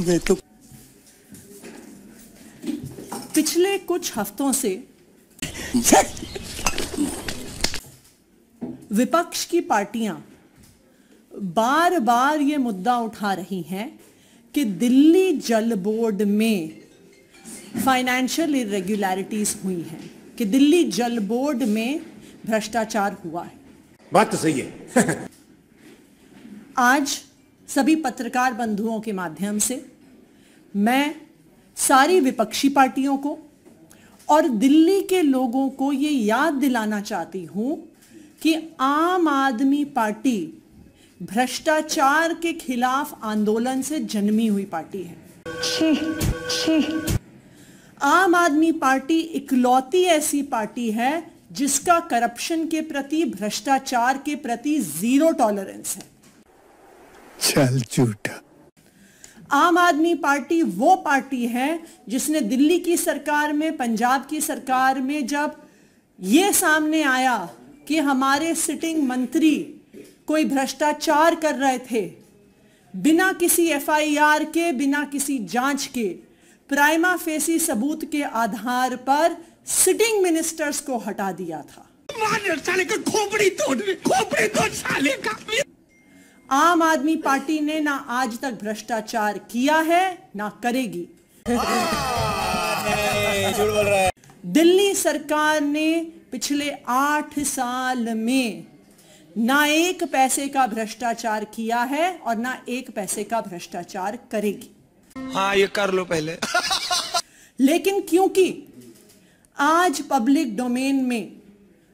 मैं तो पिछले कुछ हफ्तों से विपक्ष की पार्टियां बार बार ये मुद्दा उठा रही हैं कि दिल्ली जल बोर्ड में फाइनेंशियल इरेगुलरिटीज हुई हैं, कि दिल्ली जल बोर्ड में भ्रष्टाचार हुआ है। बात तो सही है। आज सभी पत्रकार बंधुओं के माध्यम से मैं सारी विपक्षी पार्टियों को और दिल्ली के लोगों को ये याद दिलाना चाहती हूं कि आम आदमी पार्टी भ्रष्टाचार के खिलाफ आंदोलन से जन्मी हुई पार्टी है। आम आदमी पार्टी इकलौती ऐसी पार्टी है जिसका करप्शन के प्रति, भ्रष्टाचार के प्रति जीरो टॉलरेंस है। चल झूठा। आम आदमी पार्टी वो पार्टी है जिसने दिल्ली की सरकार में, पंजाब की सरकार में जब ये सामने आया कि हमारे सिटिंग मंत्री कोई भ्रष्टाचार कर रहे थे, बिना किसी एफआईआर के, बिना किसी जांच के, प्राइमा फेसी सबूत के आधार पर सिटिंग मिनिस्टर्स को हटा दिया था। साले का खोपड़ी तोड़ साले का। आम आदमी पार्टी ने ना आज तक भ्रष्टाचार किया है ना करेगी। झूठ बोल रहा है। दिल्ली सरकार ने पिछले 8 साल में ना एक पैसे का भ्रष्टाचार किया है और ना एक पैसे का भ्रष्टाचार करेगी। हाँ, ये कर लो पहले। लेकिन क्योंकि आज पब्लिक डोमेन में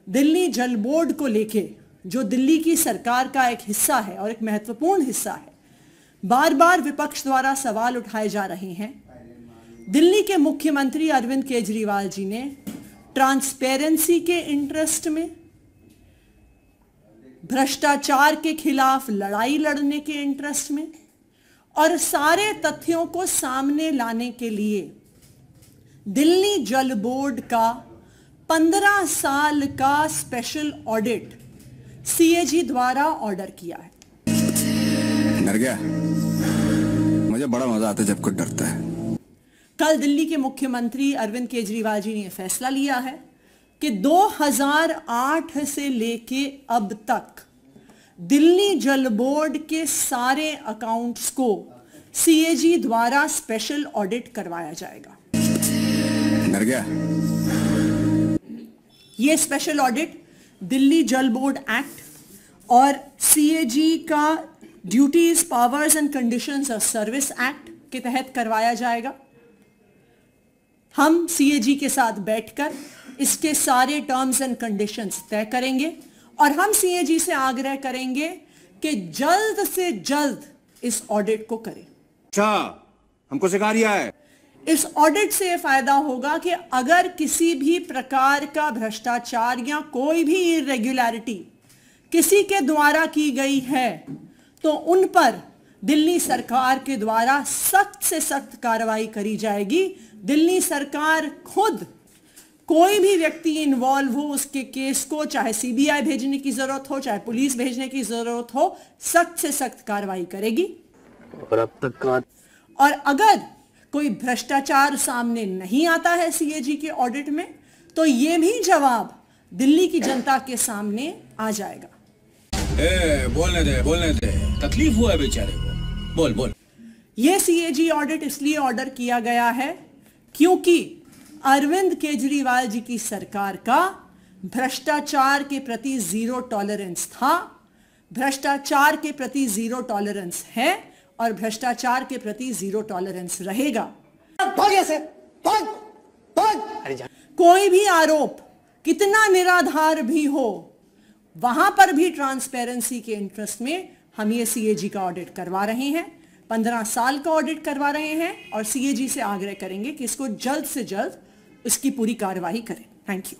दिल्ली जल बोर्ड को लेके, जो दिल्ली की सरकार का एक हिस्सा है और एक महत्वपूर्ण हिस्सा है, बार बार विपक्ष द्वारा सवाल उठाए जा रहे हैं। दिल्ली के मुख्यमंत्री अरविंद केजरीवाल जी ने ट्रांसपेरेंसी के इंटरेस्ट में, भ्रष्टाचार के खिलाफ लड़ाई लड़ने के इंटरेस्ट में और सारे तथ्यों को सामने लाने के लिए दिल्ली जल बोर्ड का 15 साल का स्पेशल ऑडिट सीएजी द्वारा ऑर्डर किया है। डर गया? मुझे बड़ा मजा आता है जब कोई डरता है। कल दिल्ली के मुख्यमंत्री अरविंद केजरीवाल जी ने फैसला लिया है कि 2008 से लेके अब तक दिल्ली जल बोर्ड के सारे अकाउंट्स को सीएजी द्वारा स्पेशल ऑडिट करवाया जाएगा। डर गया? यह स्पेशल ऑडिट दिल्ली जल बोर्ड एक्ट और सीएजी का duties, powers and conditions of service act के तहत करवाया जाएगा। हम सीएजी के साथ बैठकर इसके सारे टर्म्स एंड कंडीशंस तय करेंगे और हम सीएजी से आग्रह करेंगे कि जल्द से जल्द इस ऑडिट को करें। अच्छा, हमको सिखा रिया है। इस ऑडिट से फायदा होगा कि अगर किसी भी प्रकार का भ्रष्टाचार या कोई भी इरेगुलरिटी किसी के द्वारा की गई है तो उन पर दिल्ली सरकार के द्वारा सख्त से सख्त कार्रवाई करी जाएगी। दिल्ली सरकार खुद कोई भी व्यक्ति इन्वॉल्व हो, उसके केस को चाहे सीबीआई भेजने की जरूरत हो, चाहे पुलिस भेजने की जरूरत हो, सख्त से सख्त कार्रवाई करेगी। और अब तक और अगर कोई भ्रष्टाचार सामने नहीं आता है सीएजी के ऑडिट में तो यह भी जवाब दिल्ली की जनता के सामने आ जाएगा। बोलने दे, तकलीफ हुआ है बेचारे को। बोल। यह सीएजी ऑडिट इसलिए ऑर्डर किया गया है क्योंकि अरविंद केजरीवाल जी की सरकार का भ्रष्टाचार के प्रति जीरो टॉलरेंस था, भ्रष्टाचार के प्रति जीरो टॉलरेंस है और भ्रष्टाचार के प्रति जीरो टॉलरेंस रहेगा। कोई भी आरोप कितना निराधार भी हो, वहां पर भी ट्रांसपेरेंसी के इंटरेस्ट में हम ये सीएजी का ऑडिट करवा रहे हैं। 15 साल का ऑडिट करवा रहे हैं और सीएजी से आग्रह करेंगे कि इसको जल्द से जल्द इसकी पूरी कार्रवाई करें। Thank you.